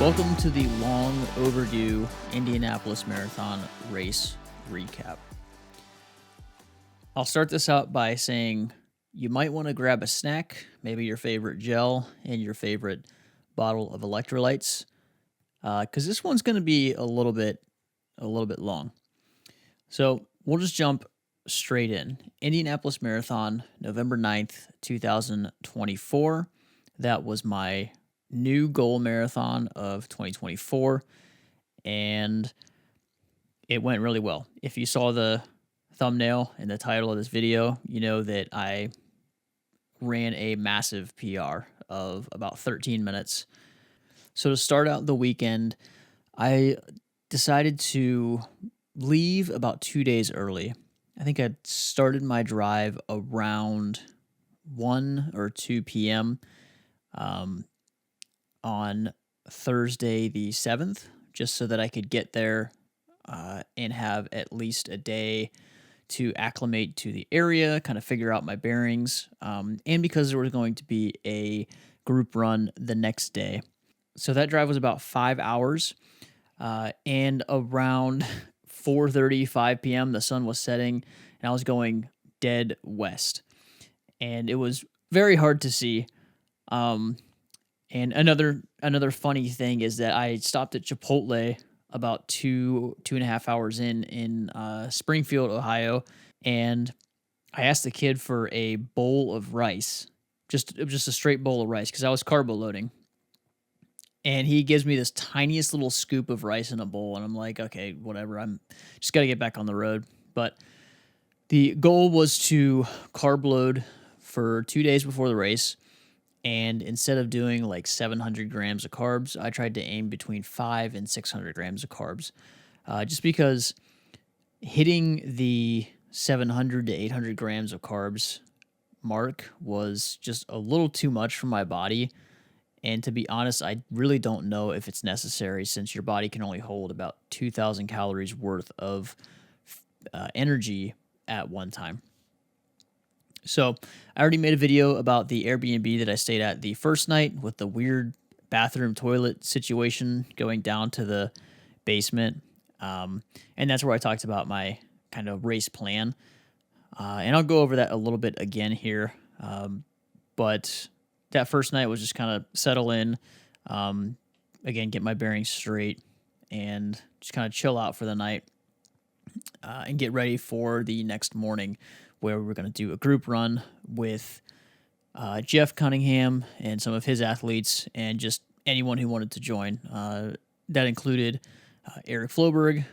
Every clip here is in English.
Welcome to the long overdue Indianapolis Marathon race recap. I'll start this out by saying you might want to grab a snack, maybe your favorite gel and your favorite bottle of electrolytes, because this one's going to be a little bit long. So we'll just jump straight in. Indianapolis Marathon, November 9th, 2024. That was my new goal marathon of 2024, and it went really well. If you saw the thumbnail and the title of this video, you know that I ran a massive PR of about 13 minutes. So to start out the weekend, I decided to leave about 2 days early. I think I started my drive around 1 or 2 p.m. On Thursday the 7th, just so that I could get there and have at least a day to acclimate to the area, kind of figure out my bearings, and because there was going to be a group run the next day. So that drive was about 5 hours, and around 4:30, 5 p.m., the sun was setting, and I was going dead west. And it was very hard to see. And another funny thing is that I stopped at Chipotle about 2.5 hours in Springfield, Ohio, and I asked the kid for a bowl of rice, just a straight bowl of rice, because I was carbo loading. And he gives me this tiniest little scoop of rice in a bowl, and I'm like, okay, whatever. I'm just got to get back on the road. But the goal was to carb load for 2 days before the race. And instead of doing like 700 grams of carbs, I tried to aim between 500 and 600 grams of carbs. Just because hitting the 700 to 800 grams of carbs mark was just a little too much for my body. And to be honest, I really don't know if it's necessary, since your body can only hold about 2,000 calories worth of energy at one time. So I already made a video about the Airbnb that I stayed at the first night, with the weird bathroom toilet situation going down to the basement. And that's where I talked about my kind of race plan. And I'll go over that a little bit again here. But that first night was just kind of settle in, again, get my bearings straight, and just kind of chill out for the night, and get ready for the next morning, where we're going to do a group run with Jeff Cunningham and some of his athletes, and just anyone who wanted to join. That included Eric Floberg,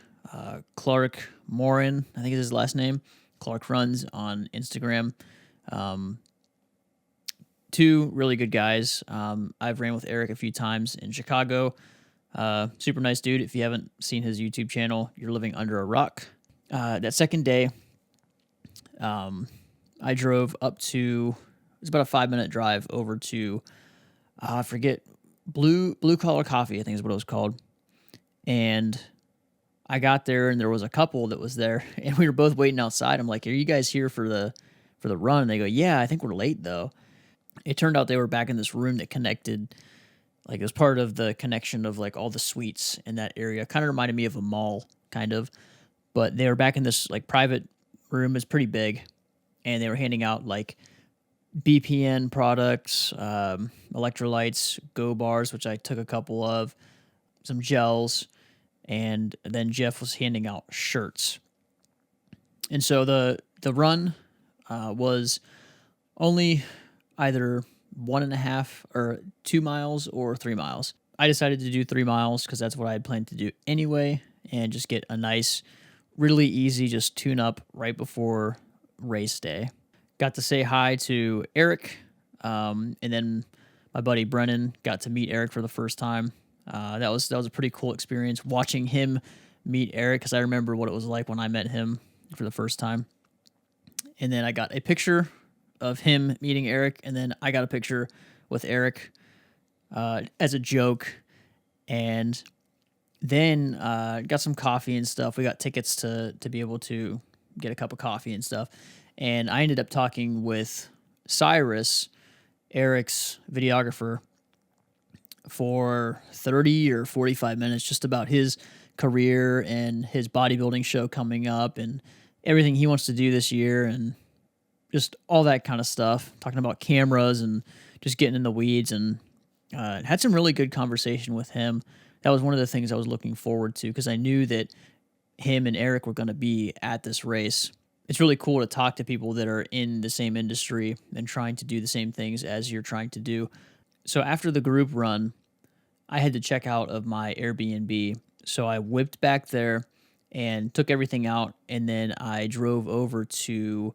Clark Morin, I think is his last name. Clark runs on Instagram. Two really good guys. I've ran with Eric a few times in Chicago. Super nice dude. If you haven't seen his YouTube channel, you're living under a rock. That second day, I drove up to, it was about a 5-minute drive over to, I forget, Blue Collar Coffee, I think is what it was called. And I got there, and there was a couple that was there, and we were both waiting outside. I'm like, are you guys here for the run? And they go, yeah, I think we're late though. It turned out they were back in this room that connected, like it was part of the connection of like all the suites in that area. Kind of reminded me of a mall, kind of. But they were back in this like private room. It's pretty big, and they were handing out like BPN products, electrolytes, Go bars, which I took a couple of, some gels, and then Jeff was handing out shirts. And so the run was only either 1.5 or 2 miles or 3 miles. I decided to do 3 miles because that's what I had planned to do anyway, and just get a nice, really easy, just tune up right before race day. Got to say hi to Eric, and then my buddy Brennan. Got to meet Eric for the first time. That was a pretty cool experience, watching him meet Eric, because I remember what it was like when I met him for the first time. And then I got a picture of him meeting Eric, and then I got a picture with Eric as a joke. And then got some coffee and stuff. We got tickets to be able to get a cup of coffee and stuff. And I ended up talking with Cyrus, Eric's videographer, for 30 or 45 minutes just about his career and his bodybuilding show coming up and everything he wants to do this year and just all that kind of stuff, talking about cameras and just getting in the weeds, and had some really good conversation with him. That was one of the things I was looking forward to because I knew that him and Eric were going to be at this race. It's really cool to talk to people that are in the same industry and trying to do the same things as you're trying to do. So after the group run, I had to check out of my Airbnb. So I whipped back there and took everything out, and then I drove over to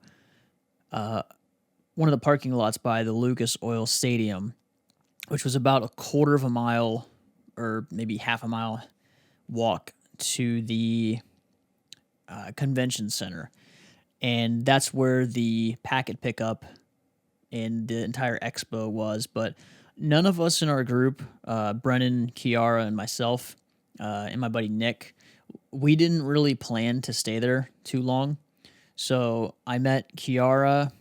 uh, one of the parking lots by the Lucas Oil Stadium, which was about a quarter of a mile or maybe half a mile walk to the convention center. And that's where the packet pickup and the entire expo was. But none of us in our group, Brennan, Kiara, and myself, and my buddy Nick, we didn't really plan to stay there too long. So I met Kiara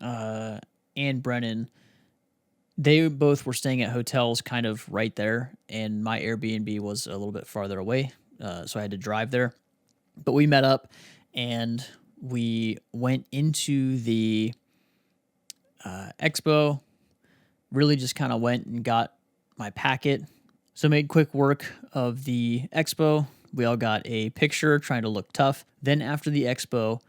and Brennan. They both were staying at hotels kind of right there, and my Airbnb was a little bit farther away, so I had to drive there. But we met up, and we went into the expo, really just kind of went and got my packet. So made quick work of the expo. We all got a picture trying to look tough. Then after the expo,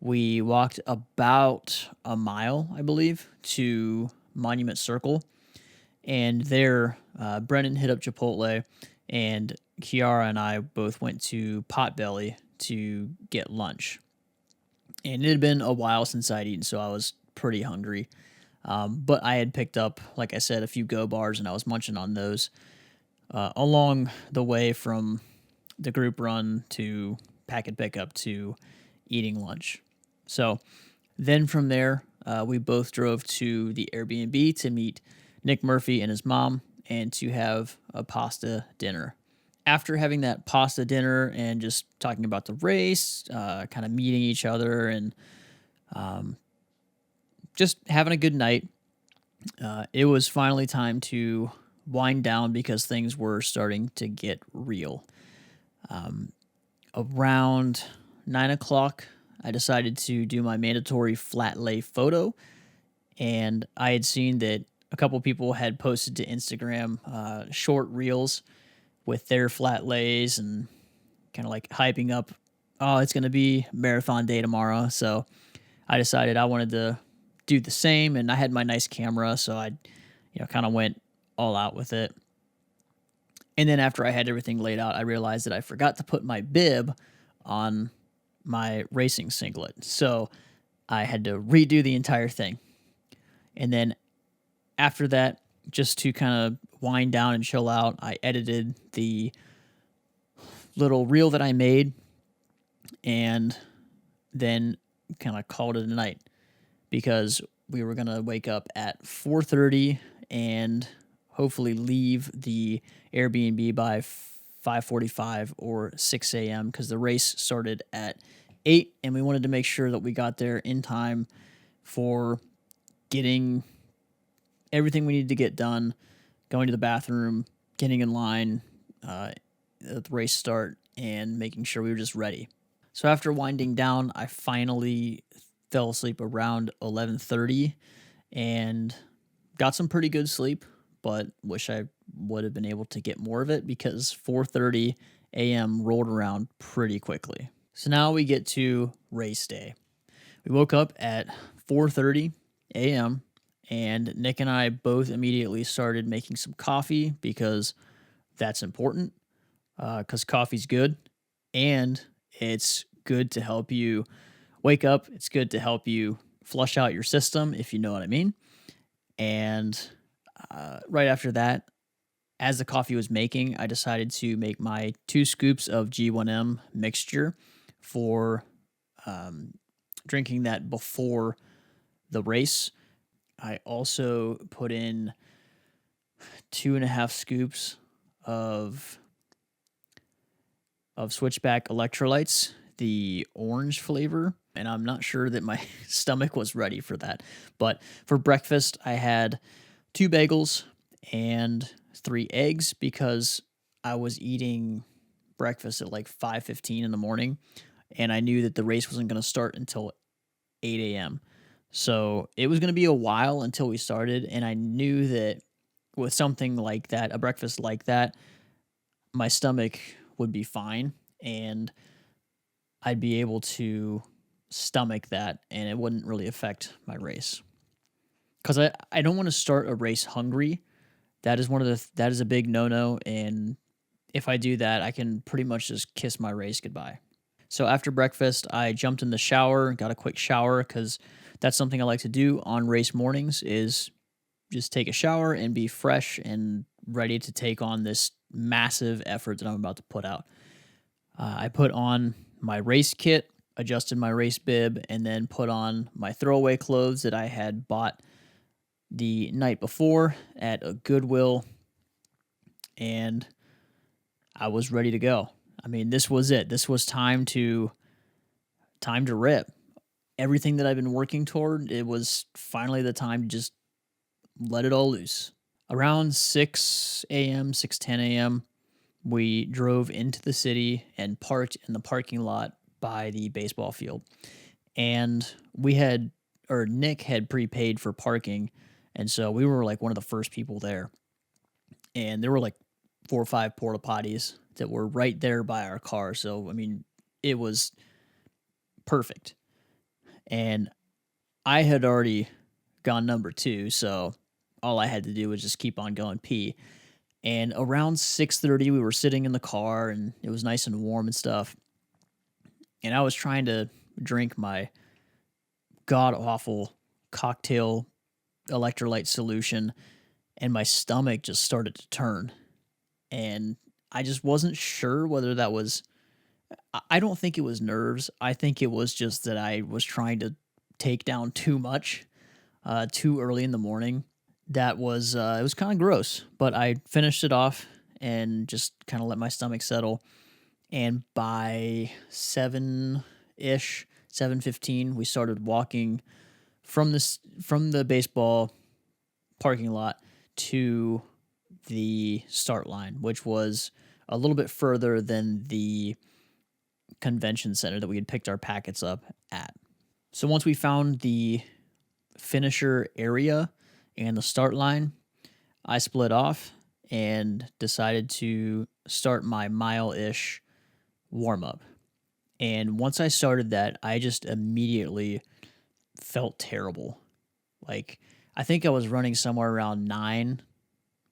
we walked about a mile, I believe, to Monument Circle. And there, Brennan hit up Chipotle, and Kiara and I both went to Potbelly to get lunch. And it had been a while since I'd eaten, so I was pretty hungry. But I had picked up, like I said, a few Go bars, and I was munching on those along the way from the group run to packet pickup to eating lunch. So then from there, we both drove to the Airbnb to meet Nick Murphy and his mom and to have a pasta dinner. After having that pasta dinner and just talking about the race, kind of meeting each other and just having a good night, it was finally time to wind down because things were starting to get real. Around 9 o'clock, I decided to do my mandatory flat lay photo, and I had seen that a couple people had posted to Instagram short reels with their flat lays and kind of like hyping up, oh, it's going to be marathon day tomorrow. So I decided I wanted to do the same, and I had my nice camera, so I, kind of went all out with it. And then after I had everything laid out, I realized that I forgot to put my bib on my racing singlet. So I had to redo the entire thing. And then after that, just to kind of wind down and chill out, I edited the little reel that I made and then kind of called it a night because we were going to wake up at 4:30 and hopefully leave the Airbnb by 5:45 or 6 a.m. because the race started at 8, and we wanted to make sure that we got there in time for getting everything we needed to get done, going to the bathroom, getting in line at the race start, and making sure we were just ready. So after winding down, I finally fell asleep around 11:30 and got some pretty good sleep, but wish I would have been able to get more of it because 4:30 a.m. rolled around pretty quickly. So now we get to race day. We woke up at 4:30 a.m. and Nick and I both immediately started making some coffee because that's important, because coffee's good and it's good to help you wake up. It's good to help you flush out your system, if you know what I mean. And right after that, as the coffee was making, I decided to make my 2 scoops of G1M mixture for drinking that before the race. I also put in 2.5 scoops of Switchback electrolytes, the orange flavor, and I'm not sure that my stomach was ready for that. But for breakfast, I had 2 bagels and 3 eggs because I was eating breakfast at like 5:15 in the morning, and I knew that the race wasn't gonna start until 8 a.m. So it was gonna be a while until we started, and I knew that with something like that, a breakfast like that, my stomach would be fine, and I'd be able to stomach that, and it wouldn't really affect my race. Because I don't want to start a race hungry. That is one of that is a big no no, and if I do that, I can pretty much just kiss my race goodbye. So after breakfast, I jumped in the shower, got a quick shower because that's something I like to do on race mornings is just take a shower and be fresh and ready to take on this massive effort that I'm about to put out. I put on my race kit, adjusted my race bib, and then put on my throwaway clothes that I had bought the night before at a Goodwill, and I was ready to go. I mean, this was it. This was time to rip. Everything that I've been working toward, it was finally the time to just let it all loose. Around 6 a.m., 6:10 a.m., we drove into the city and parked in the parking lot by the baseball field. And we had, or Nick had prepaid for parking. And so we were like one of the first people there. And there were like 4 or 5 porta potties that were right there by our car. So, I mean, it was perfect. And I had already gone number 2. So all I had to do was just keep on going pee. And around 6:30, we were sitting in the car and it was nice and warm and stuff. And I was trying to drink my god awful cocktail electrolyte solution, and my stomach just started to turn. And I just wasn't sure whether that was, I don't think it was nerves. I think it was just that I was trying to take down too much too early in the morning. That was, it was kind of gross, but I finished it off and just kind of let my stomach settle. And by 7-ish, 7:15, we started walking from the baseball parking lot to the start line, which was a little bit further than the convention center that we had picked our packets up at. So once we found the finisher area and the start line, I split off and decided to start my mile-ish warm up. And once I started that, I just immediately felt terrible. Like, I think I was running somewhere around 9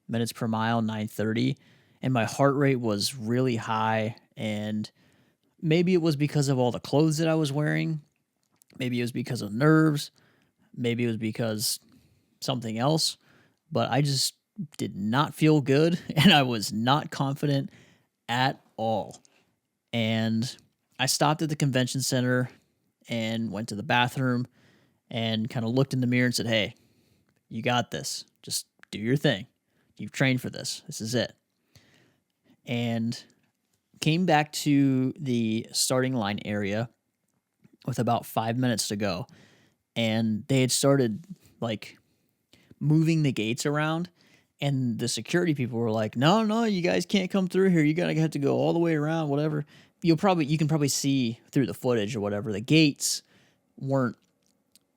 minutes per mile, 9:30, and my heart rate was really high. And maybe it was because of all the clothes that I was wearing. Maybe it was because of nerves. Maybe it was because something else. But I just did not feel good, and I was not confident at all. And I stopped at the convention center and went to the bathroom and kind of looked in the mirror and said, "Hey, you got this. Just do your thing. You've trained for this. This is it." And came back to the starting line area with about 5 minutes to go. And they had started like moving the gates around. And the security people were like, "No, no, you guys can't come through here. You gotta have to go all the way around, whatever." You can probably see through the footage or whatever. The gates weren't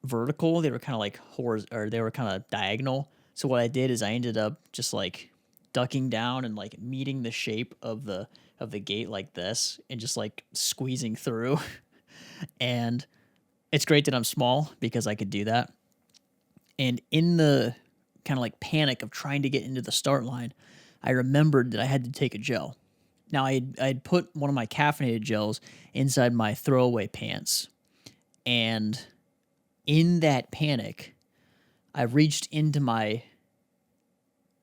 vertical; they were kind of like or they were kind of diagonal. So what I did is I ended up just like ducking down and like meeting the shape of the gate like this, and just like squeezing through. And it's great that I'm small because I could do that. And in the kind of like panic of trying to get into the start line, I remembered that I had to take a gel. Now I'd put one of my caffeinated gels inside my throwaway pants, and in that panic, I reached into my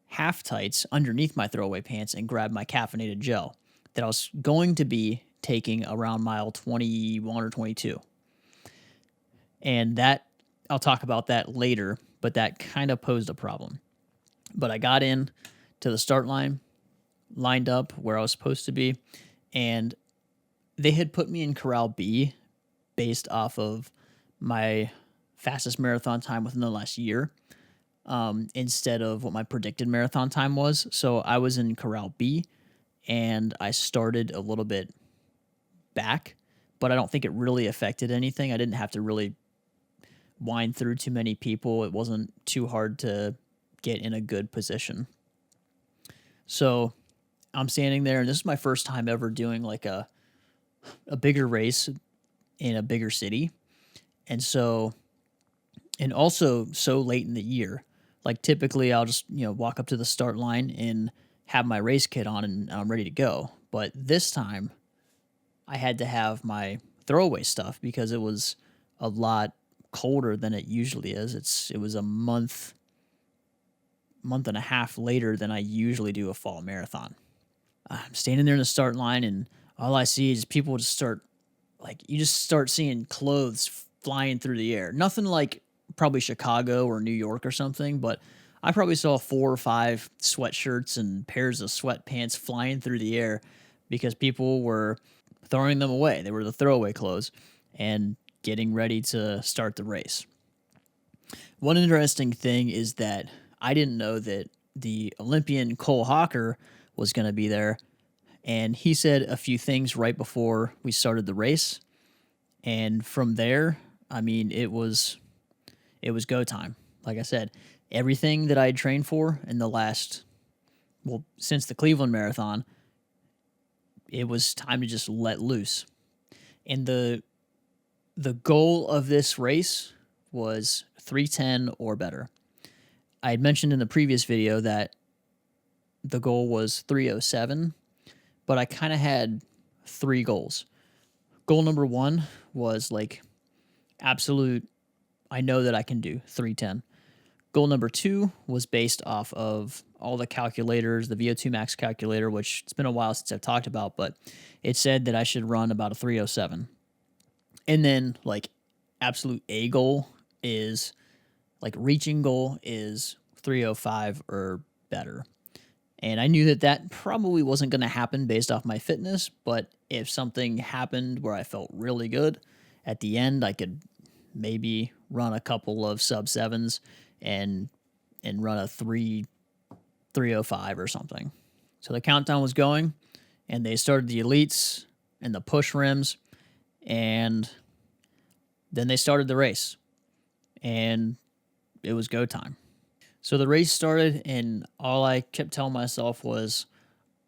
half tights underneath my throwaway pants and grabbed my caffeinated gel that I was going to be taking around mile 21 or 22. And that, I'll talk about that later, but that kind of posed a problem. But I got in to the start line, lined up where I was supposed to be, and they had put me in Corral B based off of my fastest marathon time within the last year. instead of what my predicted marathon time was. So I was in Corral B and I started a little bit back, but I don't think it really affected anything. I didn't have to really wind through too many people. It wasn't too hard to get in a good position. So I'm standing there, and this is my first time ever doing like a bigger race in a bigger city. And so, and also so late in the year, like typically I'll just, walk up to the start line and have my race kit on and I'm ready to go. But this time I had to have my throwaway stuff because it was a lot colder than it usually is. It was a month and a half later than I usually do a fall marathon. I'm standing there in the start line and all I see is people just start like you just start seeing clothes flying through the air. Nothing like probably Chicago or New York or something, but I probably saw 4 or 5 sweatshirts and pairs of sweatpants flying through the air because people were throwing them away. They were the throwaway clothes and getting ready to start the race. One interesting thing is that I didn't know that the Olympian Cole Hawker was going to be there. And he said a few things right before we started the race. And from there, I mean, it was go time. Like I said, everything that I had trained for in the last, well, since the Cleveland Marathon, it was time to just let loose. And the goal of this race was 310 or better. I had mentioned in the previous video that the goal was 307, but I kind of had 3 goals. Goal number 1 was like absolute, I know that I can do 310. Goal number 2 was based off of all the calculators, the VO2 max calculator, which it's been a while since I've talked about, but it said that I should run about a 307. And then like absolute A goal is like reaching goal is 305 or better. And I knew that that probably wasn't going to happen based off my fitness, but if something happened where I felt really good at the end, I could maybe run a couple of sub sevens and run a 305 or something. So the countdown was going and they started the elites and the push rims and then they started the race and it was go time. So the race started, and all I kept telling myself was,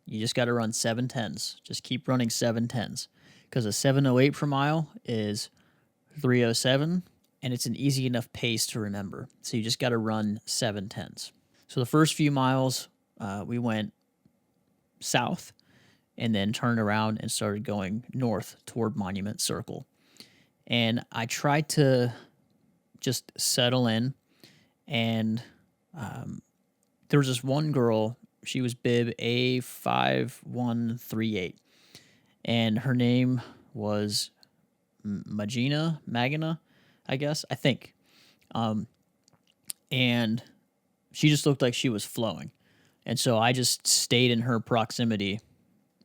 you just got to run 710s. Just keep running 710s. Because a 708 per mile is 307, and it's an easy enough pace to remember. So you just got to run 710s. So the first few miles, we went south, and then turned around and started going north toward Monument Circle. And I tried to just settle in, and there was this one girl, she was bib A5138, and her name was Magina, I guess, I think. And she just looked like she was flowing. And so I just stayed in her proximity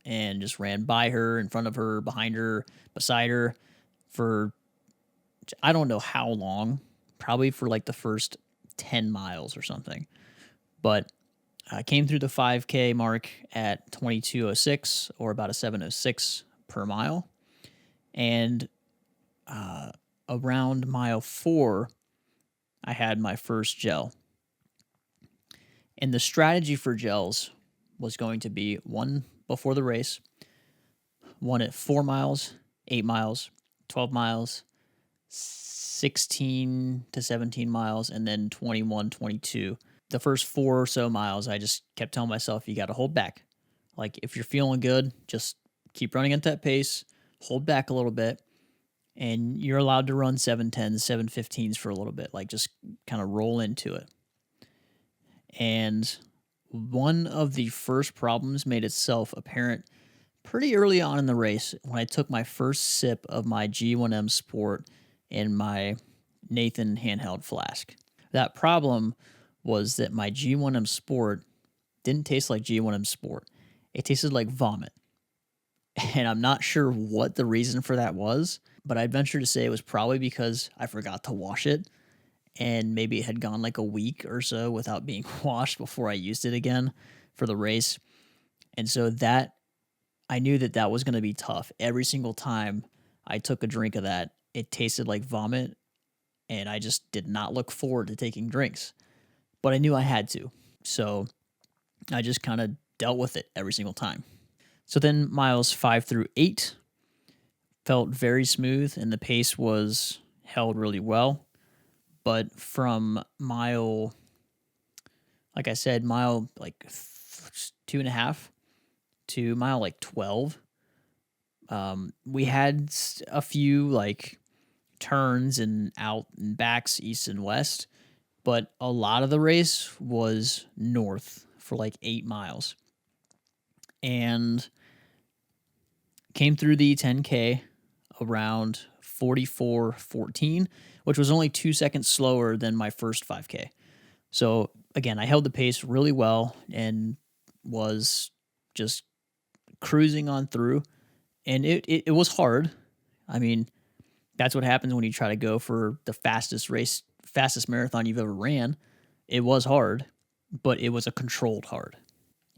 and just ran by her, in front of her, behind her, beside her for, I don't know how long, probably for like the first 10 miles or something. But I came through the 5K mark at 22:06 or about a 7:06 per mile. And around mile 4, I had my first gel. And the strategy for gels was going to be one before the race, one at 4 miles, 8 miles, 12 miles, 16 to 17 miles, and then 21, 22. The first 4 or so miles, I just kept telling myself, you got to hold back. Like, if you're feeling good, just keep running at that pace, hold back a little bit, and you're allowed to run 710s, 715s for a little bit. Like, just kind of roll into it. And one of the first problems made itself apparent pretty early on in the race when I took my first sip of my G1M Sport in my Nathan handheld flask. That problem was that my G1M Sport didn't taste like G1M Sport. It tasted like vomit. And I'm not sure what the reason for that was, but I'd venture to say it was probably because I forgot to wash it and maybe it had gone like a week or so without being washed before I used it again for the race. And so that I knew that that was going to be tough. Every single time I took a drink of that, it tasted like vomit, and I just did not look forward to taking drinks. But I knew I had to. So I just kind of dealt with it every single time. So then miles 5 through 8 felt very smooth and the pace was held really well. But from mile, like I said, mile like 2.5 to mile like 12, we had a few like turns and out and backs east and west, but a lot of the race was north for like 8 miles. And came through the 10K around 44:14, which was only 2 seconds slower than my first 5K. So again, I held the pace really well and was just cruising on through. And it was hard. I mean, that's what happens when you try to go for the fastest marathon you've ever ran. It was hard, but it was a controlled hard.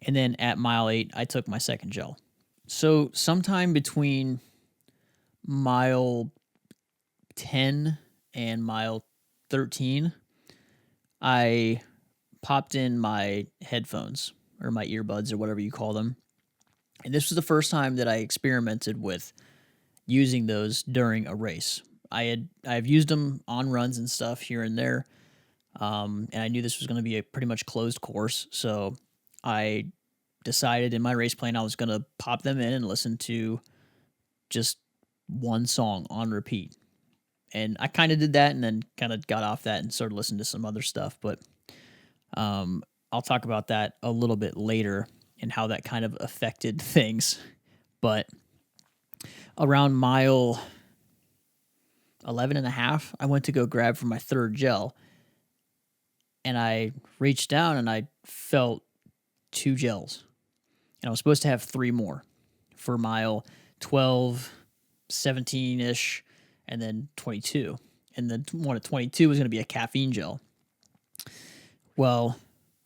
And then at mile 8, I took my second gel. So sometime between mile 10 and mile 13, I popped in my headphones or my earbuds or whatever you call them. And this was the first time that I experimented with using those during a race. I've used them on runs and stuff here and there, and I knew this was going to be a pretty much closed course, so I decided in my race plan I was going to pop them in and listen to just one song on repeat. And I kind of did that and then kind of got off that and started listening to some other stuff, but I'll talk about that a little bit later and how that kind of affected things. But around mile 11 and a half, I went to go grab for my third gel, and I reached down and I felt 2 gels, and I was supposed to have 3 more for mile 12, 17-ish, and then 22. And then one at 22 was going to be a caffeine gel. Well,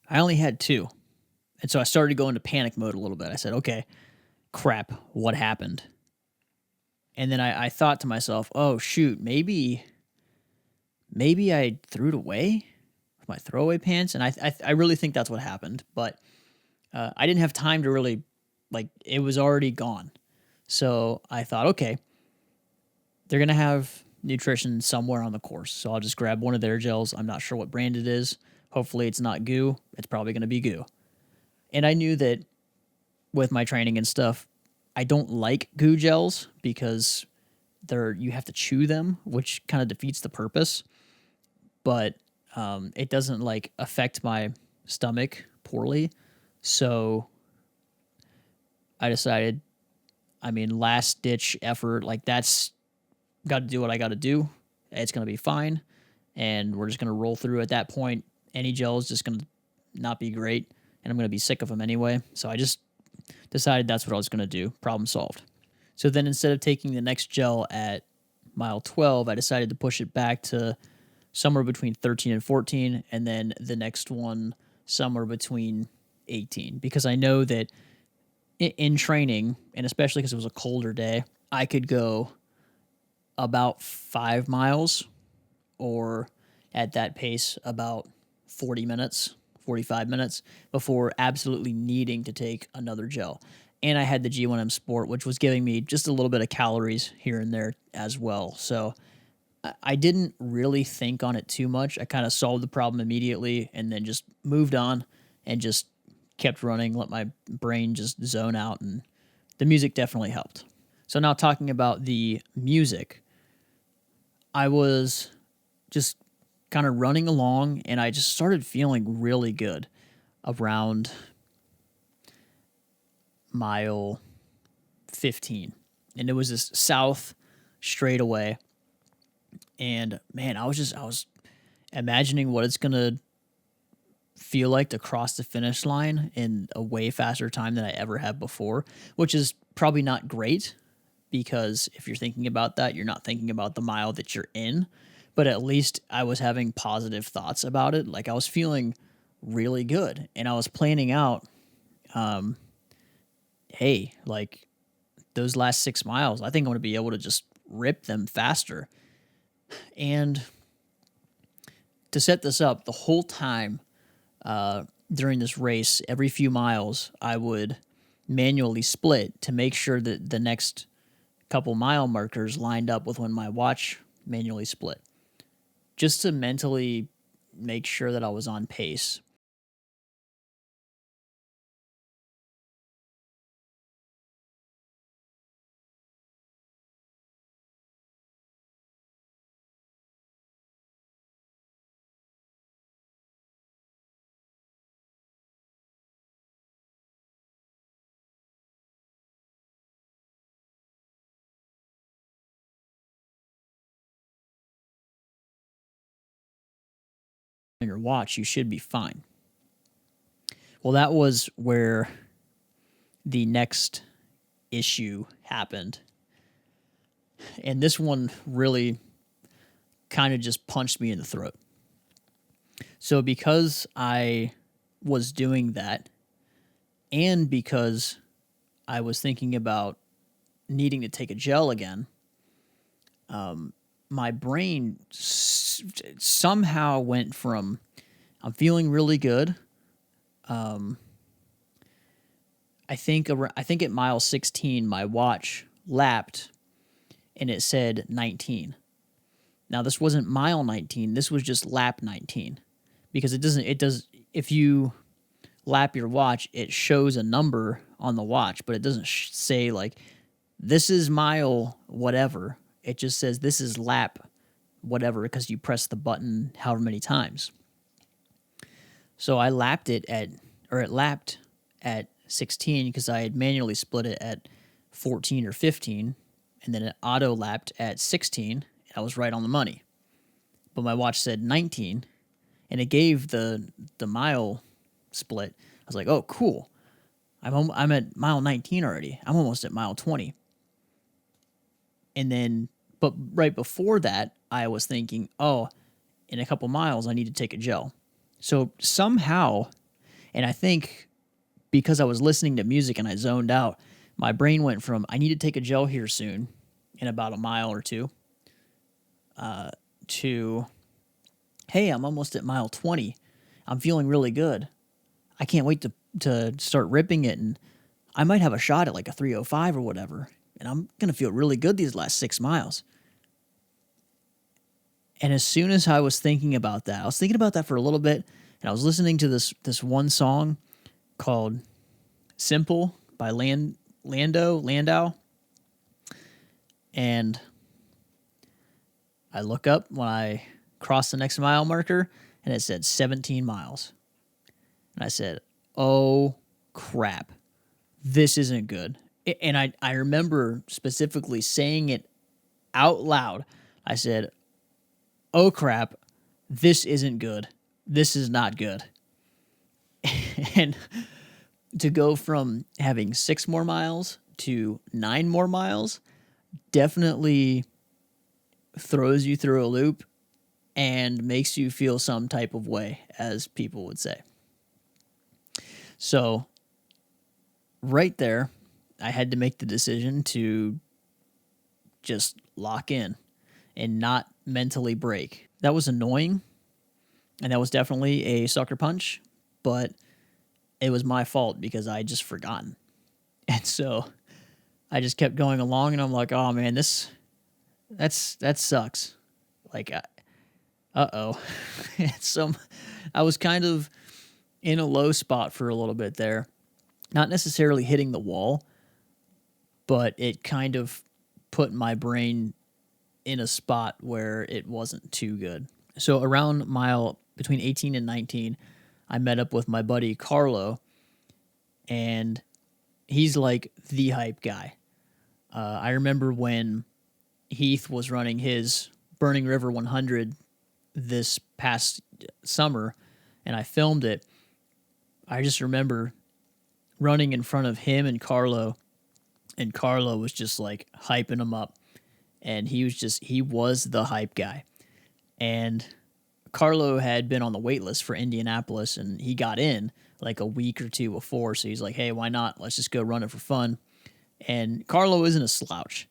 I only had 2. And so I started to go into panic mode a little bit. I said, okay, crap, what happened? And then I thought to myself, oh, shoot, maybe I threw it away with my throwaway pants. And I really think that's what happened. But I didn't have time to really, it was already gone. So I thought, okay, they're going to have nutrition somewhere on the course. So I'll just grab one of their gels. I'm not sure what brand it is. Hopefully it's not goo. It's probably going to be goo. And I knew that with my training and stuff, I don't like goo gels because you have to chew them, which kind of defeats the purpose. But it doesn't affect my stomach poorly. So I decided, last ditch effort, that's got to do what I got to do. It's going to be fine. And we're just going to roll through at that point. Any gel is just going to not be great. And I'm going to be sick of them anyway. So I just decided that's what I was going to do. Problem solved. So then instead of taking the next gel at mile 12, I decided to push it back to somewhere between 13 and 14. And then the next one somewhere between 18. Because I know that in training, and especially because it was a colder day, I could go about 5 miles or at that pace about 40 minutes, 45 minutes before absolutely needing to take another gel. And I had the G1M Sport, which was giving me just a little bit of calories here and there as well. So I didn't really think on it too much. I kind of solved the problem immediately and then just moved on and just kept running, let my brain just zone out, and the music definitely helped. So now talking about the music, I was just kind of running along and I just started feeling really good around mile 15. And it was this south straightaway. And man, I was imagining what it's going to feel like to cross the finish line in a way faster time than I ever have before, which is probably not great because if you're thinking about that, you're not thinking about the mile that you're in. but at least I was having positive thoughts about it. Like I was feeling really good, and I was planning out, um, hey, like those last 6 miles, I think I'm going to be able to just rip them faster. And to set this up, the whole time during this race, every few miles, I would manually split to make sure that the next couple mile markers lined up with when my watch manually split, just to mentally make sure that I was on pace. On your watch, you should be fine. Well, that was where the next issue happened. And this one really kind of just punched me in the throat. So, because I was doing that, and because I was thinking about needing to take a gel again, my brain somehow went from I'm feeling really good. Um, I think at mile 16, my watch lapped and it said 19. Now this wasn't mile 19. This was just lap 19, because it does, if you lap your watch, it shows a number on the watch, but it doesn't say like this is mile whatever. It just says this is lap whatever because you press the button however many times. So I lapped it at, or it lapped at 16 because I had manually split it at 14 or 15, and then it auto lapped at 16, and I was right on the money. But my watch said 19, and it gave the mile split. I was like, oh, cool. I'm at mile 19 already. I'm almost at mile 20. And then, but right before that, I was thinking, oh, in a couple miles, I need to take a gel. So somehow, and I think because I was listening to music and I zoned out, my brain went from I need to take a gel here soon, in about a mile or two, to hey, I'm almost at mile 20. I'm feeling really good. I can't wait to start ripping it, and I might have a shot at like a 305 or whatever, and I'm going to feel really good these last 6 miles. And as soon as I was thinking about that, I was thinking about that for a little bit, and I was listening to this one song called Simple by Landau, and I look up when I crossed the next mile marker, and it said 17 miles. And I said, oh, crap. This isn't good. And I remember specifically saying it out loud. I said, oh, crap. This isn't good. This is not good. And to go from having 6 more miles to 9 more miles definitely throws you through a loop and makes you feel some type of way, as people would say. So right there, I had to make the decision to just lock in and not mentally break. That was annoying, and that was definitely a sucker punch, but it was my fault because I just forgotten. And so I just kept going along, and I'm like, oh man, that sucks. Like, uh-oh. So I was kind of in a low spot for a little bit there. Not necessarily hitting the wall, but it kind of put my brain in a spot where it wasn't too good. So around mile between 18 and 19, I met up with my buddy Carlo, and he's like the hype guy. I remember when Heath was running his Burning River 100 this past summer, and I filmed it. I just remember running in front of him and Carlo was just like hyping him up, and he was the hype guy. And Carlo had been on the wait list for Indianapolis, and he got in like a week or two before. So he's like, hey, why not? Let's just go run it for fun. And Carlo isn't a slouch.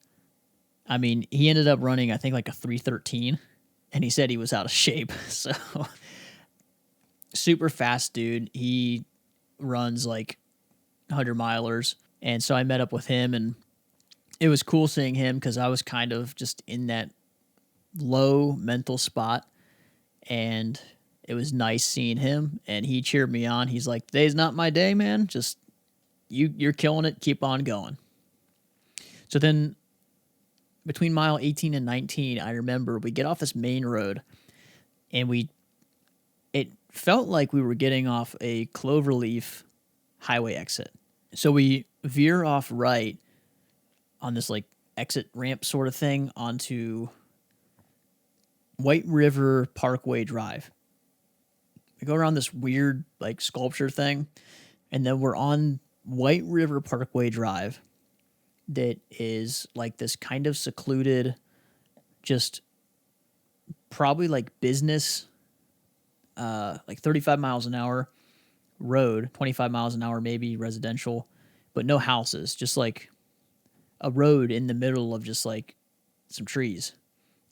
I mean, he ended up running, I think, like a 3:13, and he said he was out of shape. So super fast dude. He runs like 100 milers. And so I met up with him, and it was cool seeing him because I was kind of just in that low mental spot. And it was nice seeing him, and he cheered me on. He's like, today's not my day, man. Just you're killing it. Keep on going. So then between mile 18 and 19, I remember we get off this main road, and it felt like we were getting off a cloverleaf highway exit. So we veer off right on this like exit ramp sort of thing onto White River Parkway Drive. We go around this weird like sculpture thing, and then we're on White River Parkway Drive that is like this kind of secluded, just probably like business, like 35 miles an hour road, 25 miles an hour, maybe residential, but no houses, just like a road in the middle of just like some trees.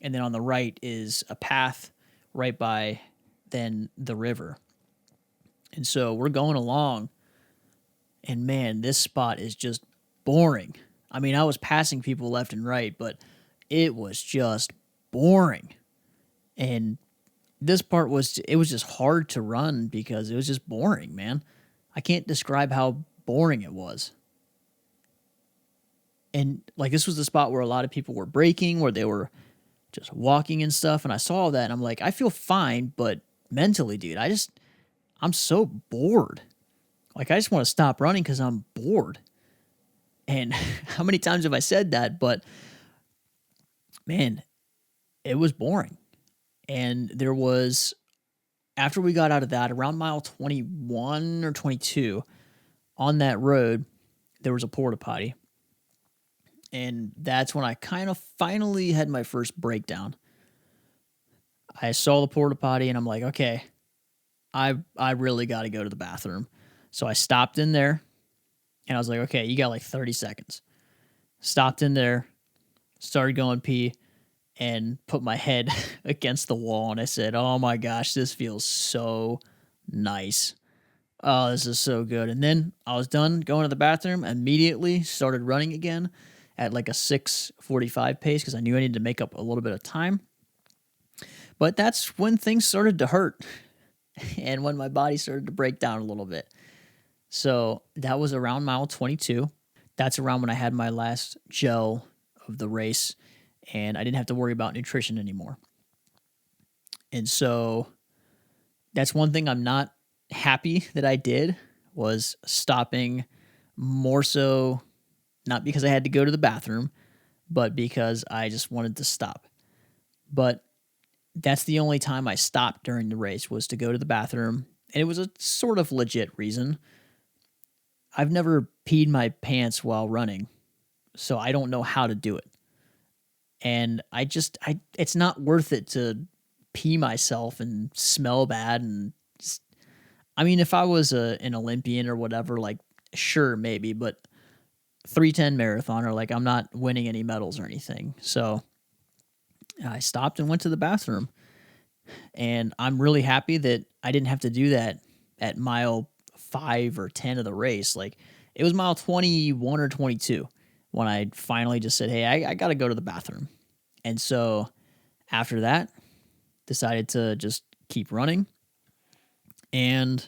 And then on the right is a path right by then the river. And so we're going along, and man, this spot is just boring. I mean, I was passing people left and right, but it was just boring. And this part was just hard to run because it was just boring, man. I can't describe how boring it was. And like this was the spot where a lot of people were braking, where they were just walking and stuff. And I saw that and I'm like, I feel fine, but mentally, dude, I'm so bored. Like I just want to stop running because I'm bored. And how many times have I said that? But man, it was boring. And there was, after we got out of that, around mile 21 or 22 on that road, there was a porta potty. And that's when I kind of finally had my first breakdown. I saw the porta potty and I'm like, okay, I really got to go to the bathroom. So I stopped in there and I was like, okay, you got like 30 seconds. Stopped in there, started going pee, and put my head against the wall. And I said, oh my gosh, this feels so nice. Oh, this is so good. And then I was done going to the bathroom, immediately started running again at like a 6:45 pace because I knew I needed to make up a little bit of time. But that's when things started to hurt and when my body started to break down a little bit. So that was around mile 22. That's around when I had my last gel of the race, and I didn't have to worry about nutrition anymore. And so that's one thing I'm not happy that I did, was stopping, more so not because I had to go to the bathroom, but because I just wanted to stop. But that's the only time I stopped during the race, was to go to the bathroom. And it was a sort of legit reason. I've never peed my pants while running, so I don't know how to do it. And it's not worth it to pee myself and smell bad. And just, I mean, if I was an Olympian or whatever, like, sure, maybe, but 3:10 marathoner, like, I'm not winning any medals or anything. So I stopped and went to the bathroom. And I'm really happy that I didn't have to do that at mile 5 or 10 of the race. Like, it was mile 21 or 22 when I finally just said, hey, I got to go to the bathroom. And so after that, decided to just keep running. And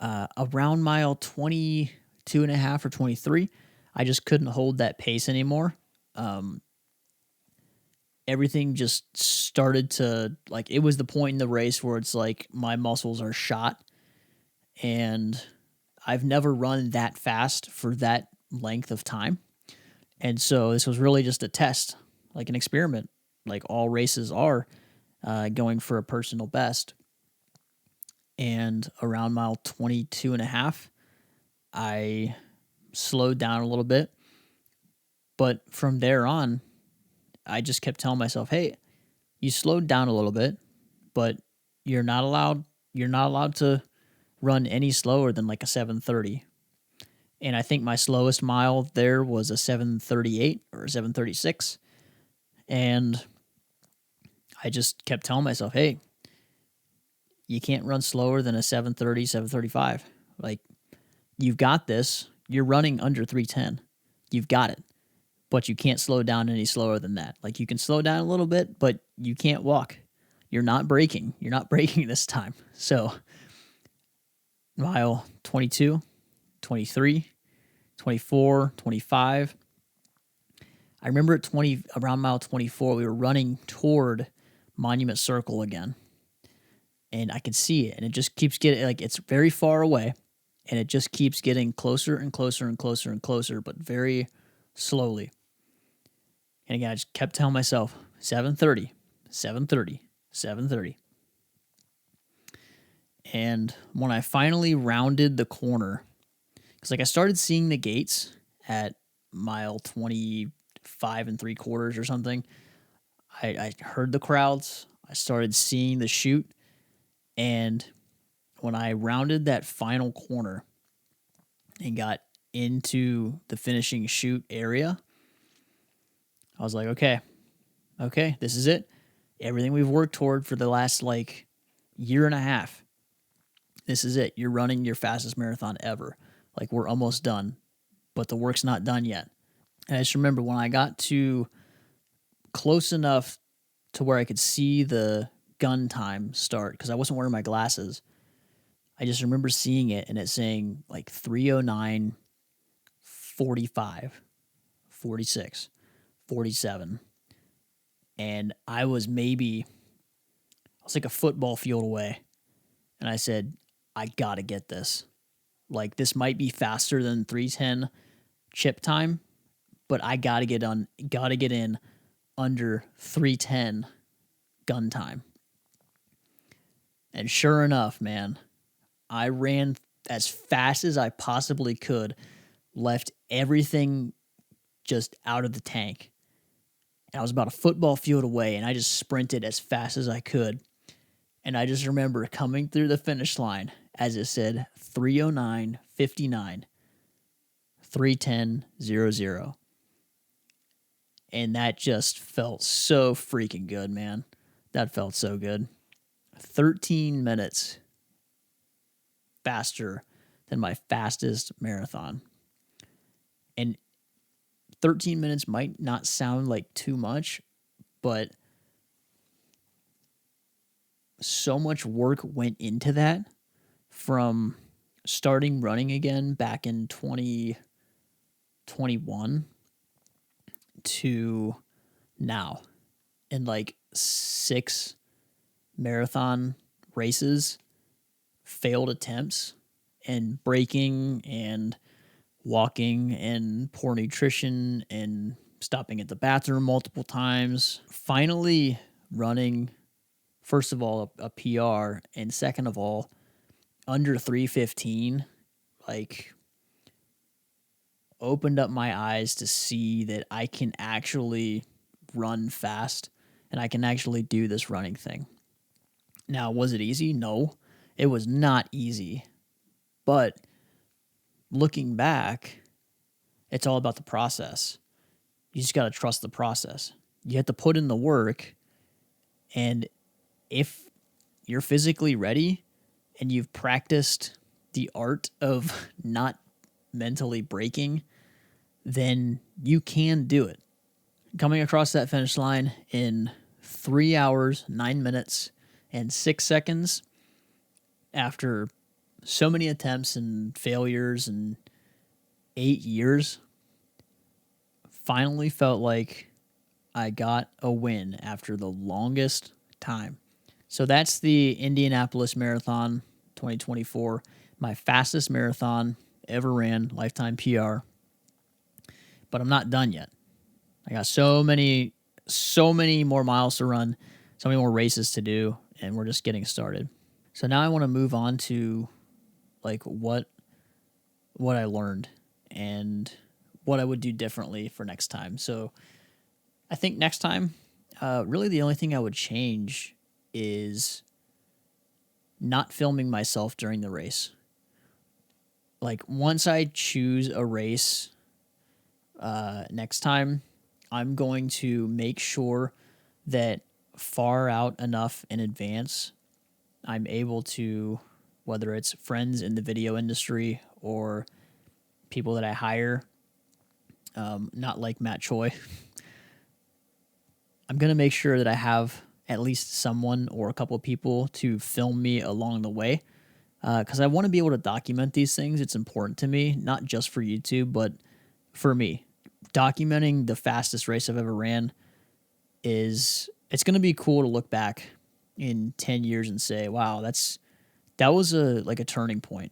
around mile 22 and a half or 23, I just couldn't hold that pace anymore. Everything just started to, like, it was the point in the race where it's like my muscles are shot, and I've never run that fast for that length of time. And so this was really just a test, like an experiment, like all races are, going for a personal best. And around mile 22 and a half, I slowed down a little bit. But from there on, I just kept telling myself, hey, you slowed down a little bit, but you're not allowed you're not allowed to run any slower than like a 7:30. And I think my slowest mile there was a 7:38 or a 7:36. And I just kept telling myself, hey, you can't run slower than a 7:30, 7:35. Like, you've got this. You're running under 3:10. You've got it. But you can't slow down any slower than that. Like, you can slow down a little bit, but you can't walk. You're not braking. You're not braking this time. So, mile 22, 23, 24, 25. I remember at around mile 24, we were running toward Monument Circle again. And I could see it. And it just keeps getting, like, it's very far away. And it just keeps getting closer and closer and closer and closer, but very slowly. And again, I just kept telling myself, 7:30, 7:30, 7:30. And when I finally rounded the corner, because like I started seeing the gates at mile 25 and 3/4 or something. I heard the crowds. I started seeing the chute. And when I rounded that final corner and got into the finishing chute area, I was like, okay, this is it. Everything we've worked toward for the last like year and a half. This is it. You're running your fastest marathon ever. Like, we're almost done, but the work's not done yet. And I just remember when I got to close enough to where I could see the gun time start, because I wasn't wearing my glasses. I just remember seeing it and it saying like 3:09, 45, 46, 47. And I was like a football field away. And I said, I got to get this. Like, this might be faster than 3:10 chip time, but I got to get in under 3:10 gun time. And sure enough, man, I ran as fast as I possibly could, left everything just out of the tank. And I was about a football field away, and I just sprinted as fast as I could. And I just remember coming through the finish line as it said 3:09:59, 3:10:00. And that just felt so freaking good, man. That felt so good. 13 minutes faster than my fastest marathon. And 13 minutes might not sound like too much, but so much work went into that, from starting running again back in 2021 to now, in like 6 marathon races, failed attempts, and braking and walking and poor nutrition and stopping at the bathroom multiple times. Finally running, first of all, a PR, and second of all, under 3:15, like, opened up my eyes to see that I can actually run fast and I can actually do this running thing. Now, was it easy? No, it was not easy. But looking back, it's all about the process. You just got to trust the process. You have to put in the work. And if you're physically ready and you've practiced the art of not mentally braking, then you can do it. Coming across that finish line in 3 hours, 9 minutes, and 6 seconds after so many attempts and failures and 8 years, finally felt like I got a win after the longest time. So that's the Indianapolis Marathon 2024, my fastest marathon ever ran, lifetime PR. But I'm not done yet. I got so many more miles to run, so many more races to do, and we're just getting started. So now I want to move on to like what I learned and what I would do differently for next time. So I think next time Really, the only thing I would change is not filming myself during the race. Like, once I choose a race next time, I'm going to make sure that far out enough in advance, I'm able to, whether it's friends in the video industry or people that I hire, not like Matt Choi, I'm going to make sure that I have at least someone or a couple of people to film me along the way, because I want to be able to document these things. It's important to me, not just for YouTube, but for me. Documenting the fastest race I've ever ran it's going to be cool to look back in 10 years and say, wow, that was a turning point.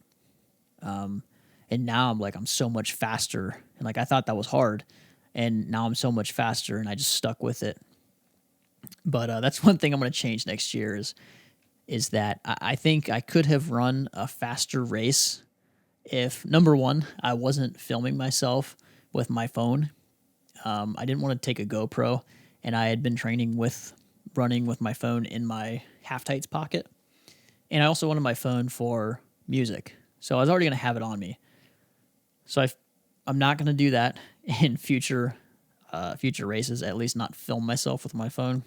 And now I'm so much faster. And like, I thought that was hard, and now I'm so much faster, and I just stuck with it. But that's one thing I'm going to change next year is that I think I could have run a faster race if, number one, I wasn't filming myself with my phone. I didn't want to take a GoPro, and I had been training with running with my phone in my half tights pocket. And I also wanted my phone for music. So I was already going to have it on me. So I'm not going to do that in future races, at least not film myself with my phone.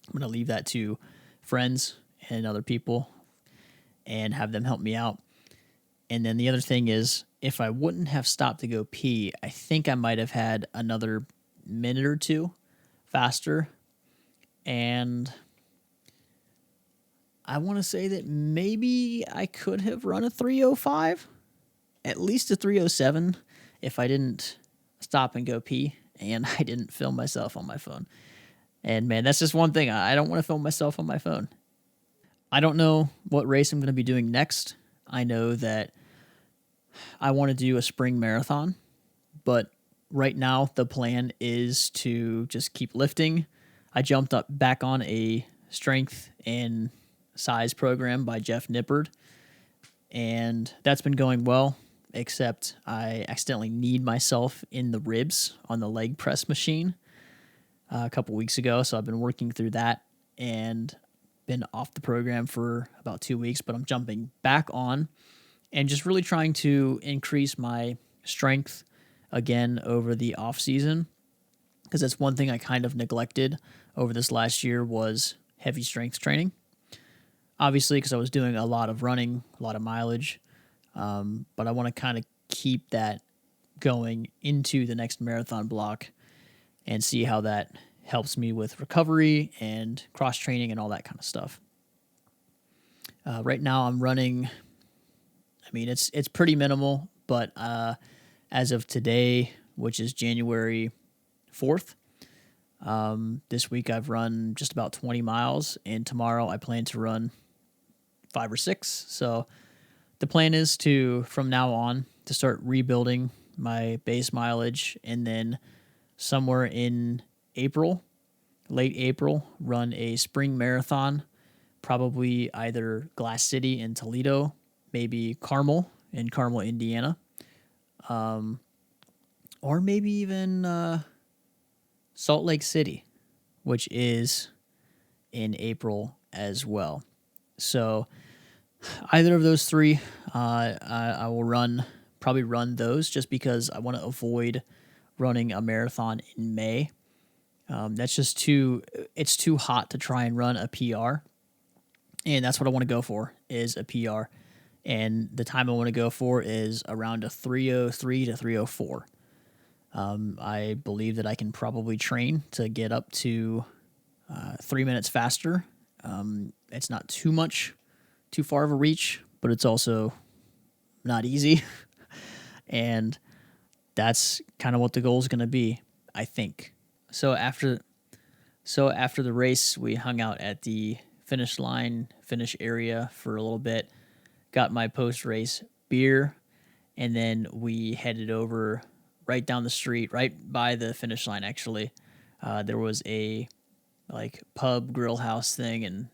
I'm going to leave that to friends and other people and have them help me out. And then the other thing is, if I wouldn't have stopped to go pee, I think I might have had another minute or two faster. And I want to say that maybe I could have run a 3:05, at least a 3:07, if I didn't stop and go pee and I didn't film myself on my phone. And man, that's just one thing. I don't want to film myself on my phone. I don't know what race I'm going to be doing next. I know that I want to do a spring marathon, but right now the plan is to just keep lifting. I jumped up back on a strength and size program by Jeff Nippard, and that's been going well, except I accidentally kneed myself in the ribs on the leg press machine a couple weeks ago, so I've been working through that and been off the program for about 2 weeks, but I'm jumping back on and just really trying to increase my strength again over the off season, because that's one thing I kind of neglected over this last year was heavy strength training. Obviously, because I was doing a lot of running, a lot of mileage, but I want to kind of keep that going into the next marathon block and see how that helps me with recovery and cross training and all that kind of stuff. Right now I'm running, I mean, it's pretty minimal, but as of today, which is January 4th, this week I've run just about 20 miles, and tomorrow I plan to run 5 or 6. So the plan is from now on, to start rebuilding my base mileage, and then somewhere in April, late April, run a spring marathon, probably either Glass City in Toledo, maybe Carmel in Carmel, Indiana, or maybe even Salt Lake City, which is in April as well. So either of those three, I will probably run those, just because I want to avoid running a marathon in May. That's just it's too hot to try and run a PR. And that's what I want to go for, is a PR. And the time I want to go for is around a 3:03 to 3:04. I believe that I can probably train to get up to 3 minutes faster. It's not too far of a reach, but it's also not easy. And that's kind of what the goal is going to be, I think. So after the race, we hung out at the finish area for a little bit, got my post-race beer, and then we headed over right down the street, right by the finish line, actually. There was a pub grill house thing, and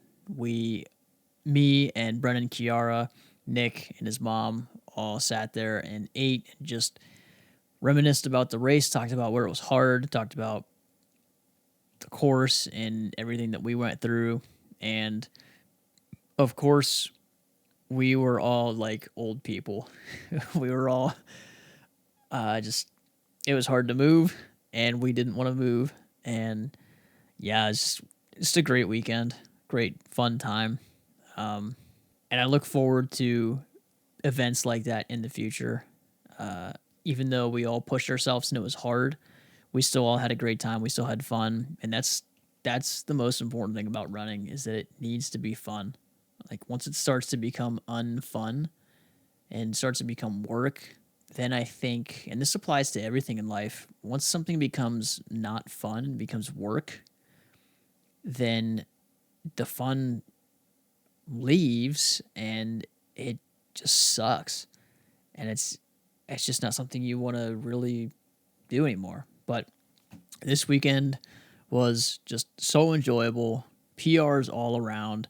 me and Brennan, Kiara, Nick, and his mom all sat there and ate and just reminisced about the race, talked about where it was hard, talked about the course and everything that we went through. And of course, we were all like old people. We were all just, it was hard to move and we didn't want to move. And yeah, it's a great weekend, great fun time. And I look forward to events like that in the future. Even though we all pushed ourselves and it was hard, we still all had a great time. We still had fun, and that's the most important thing about running, is that it needs to be fun. Like once it starts to become unfun and starts to become work, then I think, and this applies to everything in life, once something becomes not fun and becomes work, then the fun leaves and it just sucks. And it's just not something you want to really do anymore. But this weekend was just so enjoyable. PRs all around.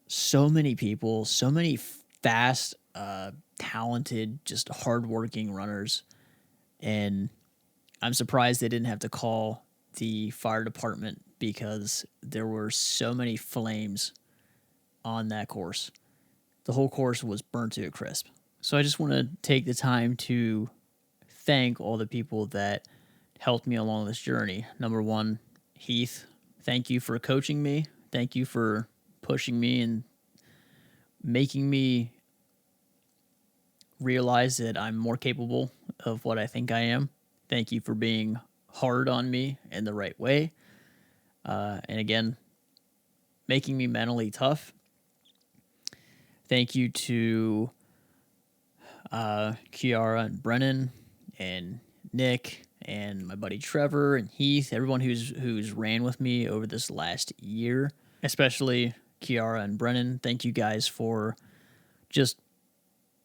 So many people, so many fast, talented, just hardworking runners. And I'm surprised they didn't have to call the fire department because there were so many flames on that course. The whole course was burnt to a crisp. So I just want to take the time to thank all the people that helped me along this journey. Number one, Heath, thank you for coaching me. Thank you for pushing me and making me realize that I'm more capable of what I think I am. Thank you for being hard on me in the right way. And again, making me mentally tough. Thank you to Kiara and Brennan and Nick and my buddy Trevor and Heath, everyone who's ran with me over this last year, especially Kiara and Brennan. Thank you guys for just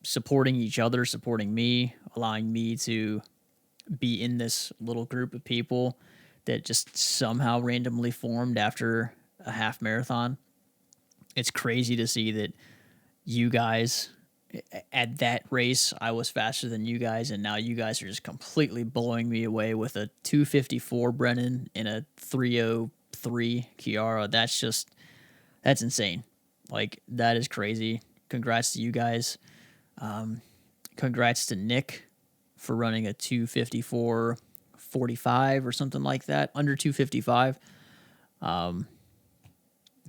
supporting each other, supporting me, allowing me to be in this little group of people that just somehow randomly formed after a half marathon. It's crazy to see that you guys, at that race, I was faster than you guys, and now you guys are just completely blowing me away with a 2:54 Brennan and a 3:03 Kiara. That's insane. Like, that is crazy. Congrats to you guys. Congrats to Nick for running a 2:54:45 or something like that, under 2:55.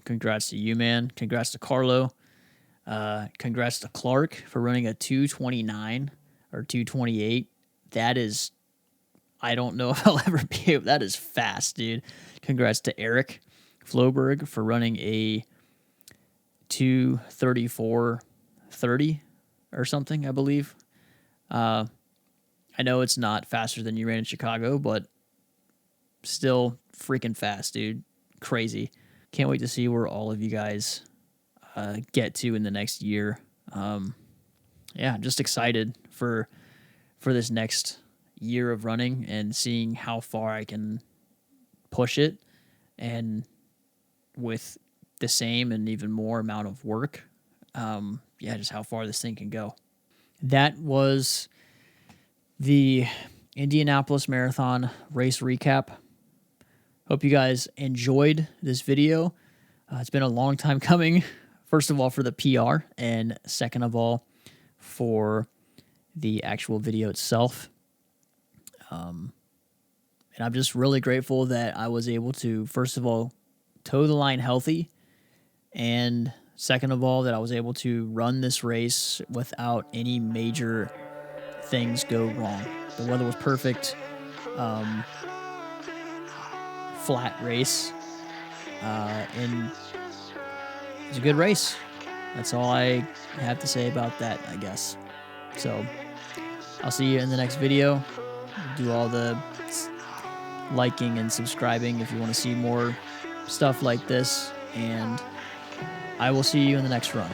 Congrats to you, man. Congrats to Carlo. Congrats to Clark for running a 2:29 or 2:28. That is, I don't know if I'll ever be able, that is fast, dude. Congrats to Eric Floberg for running a 2:34:30 or something, I believe. I know it's not faster than you ran in Chicago, but still freaking fast, dude. Crazy. Can't wait to see where all of you guys get to in the next year. Yeah, I'm just excited for this next year of running and seeing how far I can push it, and with the same and even more amount of work. Yeah, just how far this thing can go. That was the Indianapolis Marathon race recap. Hope you guys enjoyed this video. It's been a long time coming. First of all, for the PR, and second of all, for the actual video itself. And I'm just really grateful that I was able to, first of all, toe the line healthy, and second of all, that I was able to run this race without any major things go wrong. The weather was perfect. Flat race. And it was a good race. That's all I have to say about that, I guess. So I'll see you in the next video. Do all the liking and subscribing if you want to see more stuff like this. And I will see you in the next run.